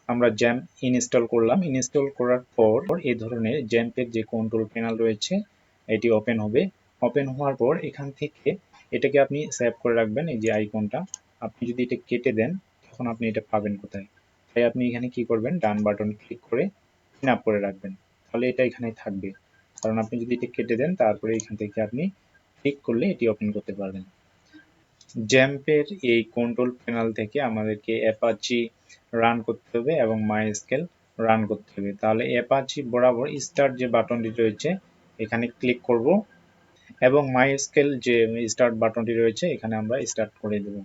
আমরা XAMPP install করলাম। Install করার পর এই ধরনের জ্যাম্পের যে কন্ট্রোল প্যানেল রয়েছে এটি ওপেন হবে। ওপেন হওয়ার পর এখান থেকে এটাকে আপনি সেভ করে রাখবেন। এই যে আইকনটা, আপনি যদি এটা কেটে দেন তখন আপনি এটা পাবেন কোথায়? তাই আপনি এখানে কি করবেন, ডান বাটন ক্লিক করে পিন আপ করে রাখবেন, তাহলে এটা এখানেই থাকবে। কারণ আপনি যদি এটা কেটে দেন তারপরে এখান থেকে আপনি ক্লিক করলে এটি ওপেন করতে পারবেন। জ্যাম্পের এই কন্ট্রোল প্যানেল থেকে আমাদেরকে অ্যাপাচি রান করতে হবে এবং মাইস্কেল রান করতে হবে। তাহলে অ্যাপাচি বরাবর স্টার্ট যে বাটনটি রয়েছে এখানে ক্লিক করব এবং মাইস্কেল যে স্টার্ট বাটনটি রয়েছে এখানে আমরা স্টার্ট করে দেব।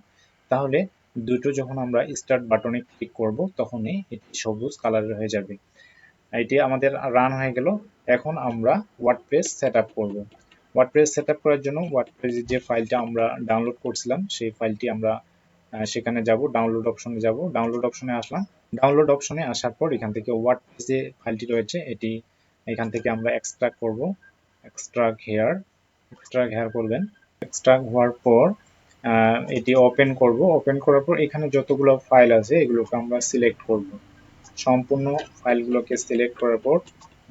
তাহলে দুটো যখন আমরা স্টার্ট বাটনে ক্লিক করব তখনই এটি সবুজ কালারের হয়ে যাবে। এটি আমাদের রান হয়ে গেল। এখন আমরা ওয়ার্ডপ্রেস সেটআপ করব। ওয়ার্ডপ্রেস সেটআপ করার জন্য ওয়ার্ডপ্রেসের যে ফাইলটা আমরা ডাউনলোড করছিলাম সেই ফাইলটি আমরা সেখানে যাব, ডাউনলোড অপশনে যাব, ডাউনলোড অপশনে আসলাম। ডাউনলোড অপশনে আসার পর এখান থেকে ওয়ার্ডপ্রেস যে ফাইলটি রয়েছে এটি এখান থেকে আমরা এক্সট্রাক্ট করব। এক্সট্রাক্ট হেয়ার করবেন। এক্সট্রাক্ট হওয়ার পর এটি ওপেন করব। ওপেন করার পর এখানে যতগুলো ফাইল আছে এগুলোকে আমরা সিলেক্ট করব। সম্পূর্ণ ফাইলগুলোকে সিলেক্ট করার পর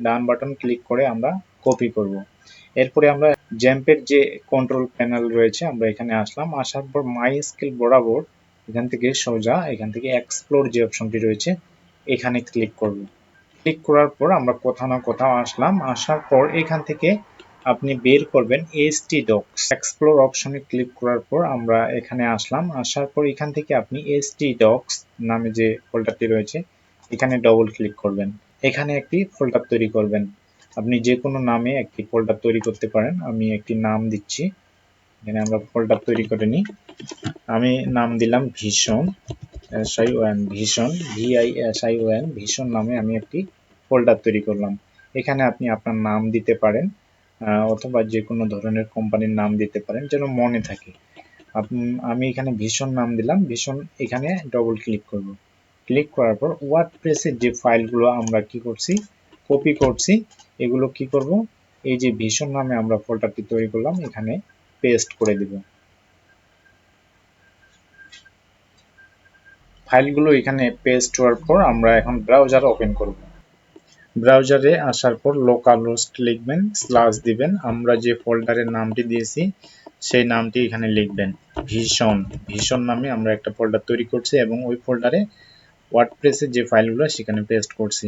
ডান বাটন ক্লিক করে আমরা কপি করব। এরপরে আমরা জ্যাম্পের যে কন্ট্রোল প্যানেল রয়েছে আমরা এখানে আসলাম। আসার পর মাই স্কেল বরাবর এখান থেকে সোজা এখান থেকে এক্সপ্লোর যে অপশনটি রয়েছে এখানে ক্লিক করব। ক্লিক করার পর আমরা কোথাও না কোথাও আসলাম। আসার পর এখান থেকে আপনি বের করবেন htdocs। এক্সপ্লোর অপশনে ক্লিক করার পর আমরা এখানে আসলাম। আসার পর এখান থেকে আপনি htdocs নামে যে ফোল্ডারটি রয়েছে এখানে ডবল ক্লিক করবেন। এখানে একটি ফোল্ডার তৈরি করবেন। আপনি যে কোনো নামে একটি ফোল্ডার তৈরি করতে পারেন। আমি একটি নাম দিচ্ছি, এখানে আমরা ফোল্ডার তৈরি করে নিই। আমি নাম দিলাম ভীষণ, ভীষণ VISION ভীষণ নামে আমি একটি ফোল্ডার তৈরি করলাম। এখানে আপনি আপনার নাম দিতে পারেন অথবা যে কোনো ধরনের কোম্পানির নাম দিতে পারেন যেন মনে থাকে। আমি এখানে ভীষণ নাম দিলাম। ভীষণ এখানে ডবল ক্লিক করব। ক্লিক করার পর ওয়ার্ডপ্রেসের যে ফাইলগুলো আমরা কি করছি, কপি করছি, এগুলো কি করব, এই যে ভীষণ নামে আমরা ফোল্ডারটি তৈরি করলাম এখানে পেস্ট করে দেব। ফাইলগুলো এখানে পেস্ট হওয়ার পর আমরা এখন ব্রাউজার ওপেন করব। ব্রাউজারে আসার পর লোকাল হোস্ট লিখবেন, স্ল্যাশ দিবেন, আমরা যে ফোল্ডারের নামটি দিয়েছি সেই নামটি এখানে লিখবেন। ভীষণ, ভীষণ নামে আমরা একটা ফোল্ডার তৈরি করছি এবং ওই ফোল্ডারে ওয়ার্ডপ্রেসের যে ফাইলগুলো সেখানে পেস্ট করছি।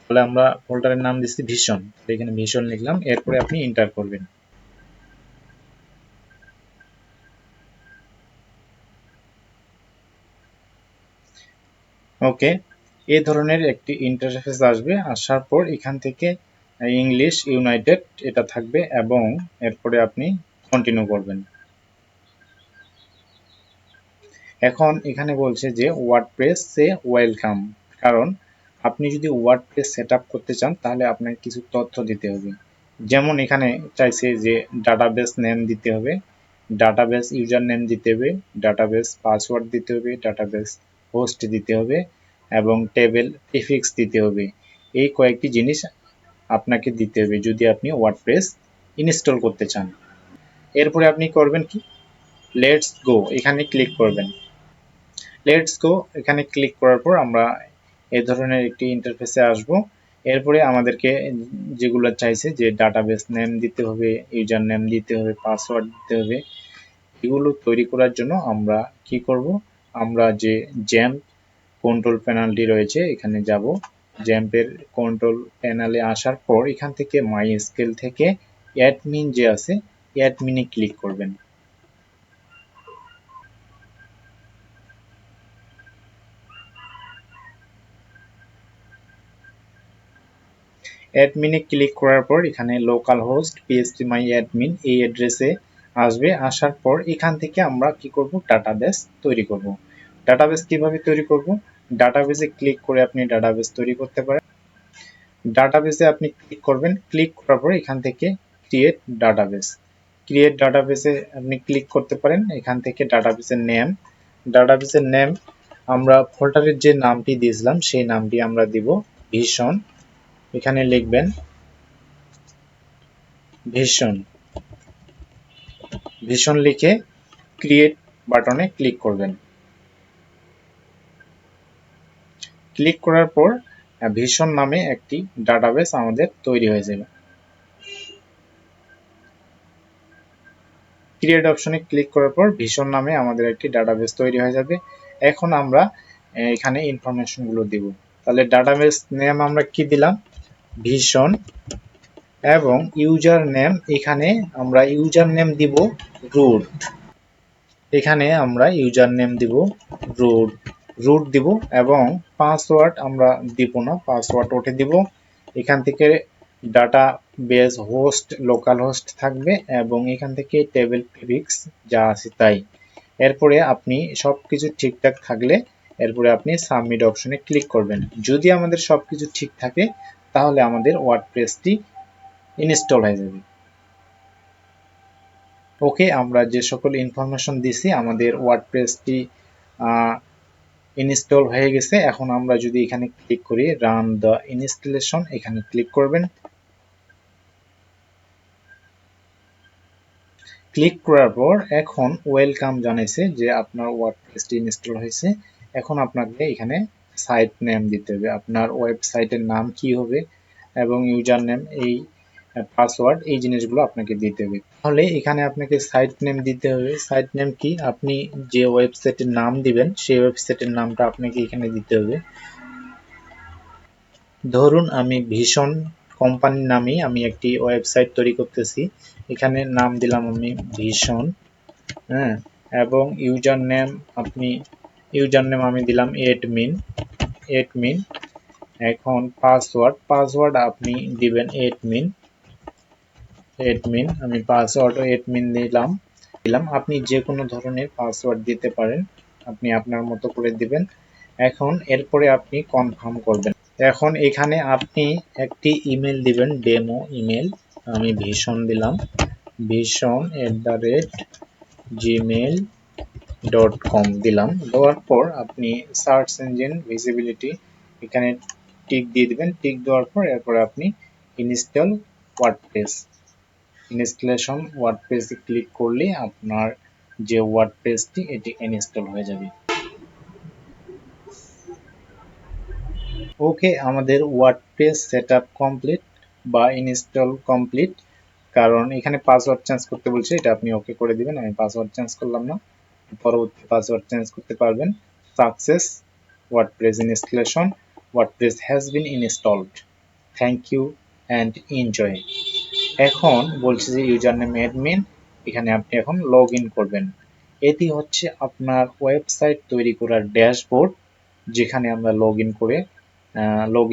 তাহলে আমরা ফোল্ডারের নাম দিচ্ছি ভীষণ, এখানে ভীষণ লিখলাম। এরপরে আপনি এন্টার করবেন। ওকে, এই ধরনের একটি ইন্টারফেস আসবে। আসার পর এখান থেকে ইংলিশ ইউনাইটেড এটা থাকবে এবং এরপরে আপনি কন্টিনিউ করবেন। এখন এখানে বলছে যে ওয়ার্ডপ্রেসে ওয়েলকাম, কারণ আপনি যদি ওয়ার্ডপ্রেস সেটআপ করতে চান তাহলে আপনাকে কিছু তথ্য দিতে হবে। যেমন এখানে চাইছে যে ডাটাবেস নেম দিতে হবে, ডাটাবেস ইউজার নেম দিতে হবে, ডাটাবেস পাসওয়ার্ড দিতে হবে, ডাটাবেস হোস্ট দিতে হবে এবং টেবিল প্রিফিক্স দিতে হবে। এই কয়েকটি জিনিস আপনাকে দিতে হবে যদি আপনি ওয়ার্ডপ্রেস ইনস্টল করতে চান। এরপরে আপনি করবেন কি, লেটস গো এখানে ক্লিক করবেন। লেটস গো এখানে ক্লিক করার পর আমরা এই ধরনের একটি ইন্টারফেসে আসব। এরপরে আমাদেরকে যেগুলো চাইছে যে ডাটাবেস নেম দিতে হবে, ইউজার নেম দিতে হবে, পাসওয়ার্ড দিতে হবে, এগুলো তৈরি করার জন্য আমরা কি করব, আমরা যে জ্যাম্প কন্ট্রোল প্যানেলটি রয়েছে এখানে যাব। জ্যাম্পের কন্ট্রোল প্যানেলে আসার পর এখান থেকে মাই স্কেল থেকে অ্যাডমিন যে আছে অ্যাডমিনে ক্লিক করবেন। অ্যাডমিনে ক্লিক করার পর এখানে লোকাল হোস্ট phpMyAdmin এই অ্যাড্রেসে আসবে। আসার পর এখান থেকে আমরা কি করব, ডাটাবেস তৈরি করব। ডাটাবেস কিভাবে তৈরি করব, ডাটাবেসে ক্লিক করে আপনি ডাটাবেস তৈরি করতে পারেন। ডাটাবেসে আপনি ক্লিক করবেন, ক্লিক করার পর এখান থেকে ক্রিয়েট ডাটাবেস, ক্রিয়েট ডাটাবেসে আপনি ক্লিক করতে পারেন। এখান থেকে ডাটাবেসের নেম আমরা ফোল্ডারের যে নামটি দিয়েছিলাম সেই নামটি আমরা দিব ভীষণ। এখানে লিখবেন ভীষণ, ভীষণ লিখে ক্রিয়েট বাটনে ক্লিক করবেন। ক্লিক করার পর ভিশন নামে একটি ডাটাবেস আমাদের তৈরি হয়ে যাবে। ক্রিয়েট অপশনে ক্লিক করার পর ভিশন নামে আমাদের একটি ডাটাবেস তৈরি হয়ে যাবে। এখন আমরা এখানে ইনফরমেশন গুলো দিব। তাহলে ডাটাবেস নেম আমরা কি দিলাম? ভিশন। এবং ইউজার নেম, এখানে আমরা ইউজার নেম দিব রুট। এখানে আমরা ইউজার নেম দিব রুট দিব এবং পাসওয়ার্ড আমরা দিব না, পাসওয়ার্ড ওঠে দিব। এখান থেকে data base host local host থাকবে এবং এখান থেকে টেবিল প্রিফিক্স যা আছে তাই। এরপরে আপনি সবকিছু ঠিকঠাক থাকলে এরপরে আপনি সাবমিট অপশনে ক্লিক করবেন। যদি আমাদের সবকিছু ঠিক থাকে তাহলে আমাদের ওয়ার্ডপ্রেসটি ইনস্টল হয়ে যাবে। ওকে, আমরা যে সকল ইনফরমেশন দিছি আমাদের ওয়ার্ডপ্রেসটি ইনস্টল হয়ে গেছে। এখন আমরা যদি এখানে ক্লিক করি রান দ্য ইনস্টলেশন, এখানে ক্লিক করবেন। ক্লিক করার পর এখন ওয়েলকাম জানাইছে যে আপনার ওয়ার্ডপ্রেসটি ইনস্টল হয়েছে। এখন আপনাকে এখানে সাইট নেম দিতে হবে, আপনার ওয়েবসাইটের নাম কি হবে এবং ইউজার নেম, এই পাসওয়ার্ড, এই জিনিসগুলো আপনাকে দিতে হবে। তাহলে এখানে আপনাকে সাইট নেম দিতে হবে। সাইট নেম কি? আপনি যে ওয়েবসাইটের নাম দিবেন সেই ওয়েবসাইটের নামটা আপনাকে এখানে দিতে হবে। ধরুন আমি ভিশন কোম্পানির নামে আমি একটি ওয়েবসাইট তৈরি করতেছি। এখানে নাম দিলাম আমি ভিশন, হ্যাঁ, এবং ইউজার নেম আমি দিলাম এডমিন। এখন পাসওয়ার্ড আপনি দিবেন এডমিন, আমি পাসওয়ার্ড এডমিন দিলাম। আপনি যে কোনো ধরনের পাসওয়ার্ড দিতে পারেন, আপনি আপনার মতো করে দিবেন। এখন এরপরে আপনি কনফার্ম করবেন। এখন এখানে আপনি একটি ইমেল দিবেন, ডেমো ইমেল। আমি ভিশন দিলাম, vision@gmail.com দিলাম। দেওয়ার পর আপনি সার্চ ইঞ্জিন ভিজিবিলিটি এখানে টিক দিয়ে দিবেন। টিক দেওয়ার পর এরপর আপনি ইনস্টলেশন ওয়ার্ডপ্রেসে ক্লিক করলে আপনার যে ওয়ার্ডপ্রেসটি এটি ইনস্টল হয়ে যাবে। ওকে, আমাদের ওয়ার্ডপ্রেস সেটআপ কমপ্লিট বা ইনস্টল কমপ্লিট। কারণ এখানে পাসওয়ার্ড চেঞ্জ করতে বলছে, এটা আপনি ওকে করে দিবেন। আমি পাসওয়ার্ড চেঞ্জ করলাম না, পরবর্তী পাসওয়ার্ড চেঞ্জ করতে পারবেন। Success WordPress installation, WordPress has been installed, thank you and enjoy. এখন বলছে যে ইউজার নেম অ্যাডমিন, এখানে আপনি এখন লগ ইন করবেন। এটি হচ্ছে আপনার ওয়েবসাইট তৈরি করার ড্যাশবোর্ড, যেখানে আমরা লগ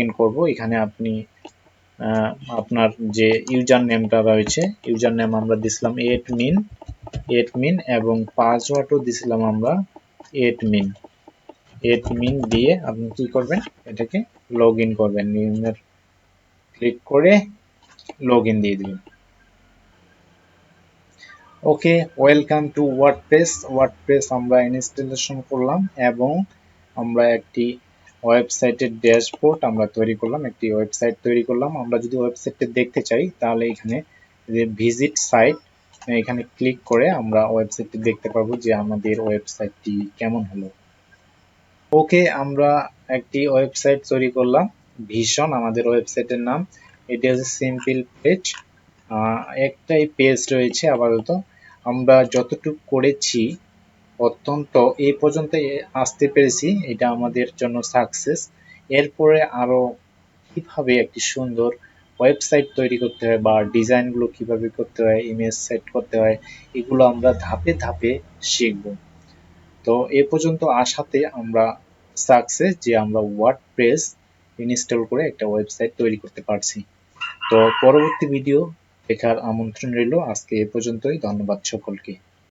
ইন করব। এখানে আপনি আপনার যে ইউজার নেমটা রয়েছে, ইউজার নেম আমরা দিছিলাম এডমিন এবং পাসওয়ার্ডও দিছিলাম আমরা এডমিন দিয়ে আপনি কি করবেন, এটাকে লগ ইন করবেন। ক্লিক করে লগ ইন দিয়ে দিবেন। ওকে, ওয়েলকাম টু ওয়ার্ডপ্রেস আমরা ইনস্টলেশন করলাম এবং আমরা একটি ওয়েবসাইটের ড্যাশবোর্ড আমরা তৈরি করলাম, একটি ওয়েবসাইট তৈরি করলাম। আমরা যদি ওয়েবসাইটটা দেখতে চাই তাহলে এখানে যে ভিজিট সাইট, এখানে ক্লিক করে আমরা ওয়েবসাইটটি দেখতে পাবো যে আমাদের ওয়েবসাইটটি কেমন হলো। ওকে, আমরা একটি ওয়েবসাইট তৈরি করলাম, ভিশন আমাদের ওয়েবসাইটের নাম। এটি হচ্ছে সিম্পল পেজ, একটাই পেজ রয়েছে আপাতত। আমরা যতটুকু করেছি অত্যন্ত এই পর্যন্ত আসতে পেরেছি, এটা আমাদের জন্য সাকসেস। এরপরে আরো কিভাবে একটি সুন্দর ওয়েবসাইট তৈরি করতে হয় বা ডিজাইনগুলো কিভাবে করতে হয়, ইমেজ সেট করতে হয়, এগুলো আমরা ধাপে ধাপে শিখব। তো এ পর্যন্ত আসাতে আমরা সাকসেস যে আমরা ওয়ার্ডপ্রেস ইনস্টল করে একটা ওয়েবসাইট তৈরি করতে পারছি। তো পরবর্তী ভিডিও দেখার আমন্ত্রণ রইল। আজকে এ পর্যন্তই, ধন্যবাদ সকলকে।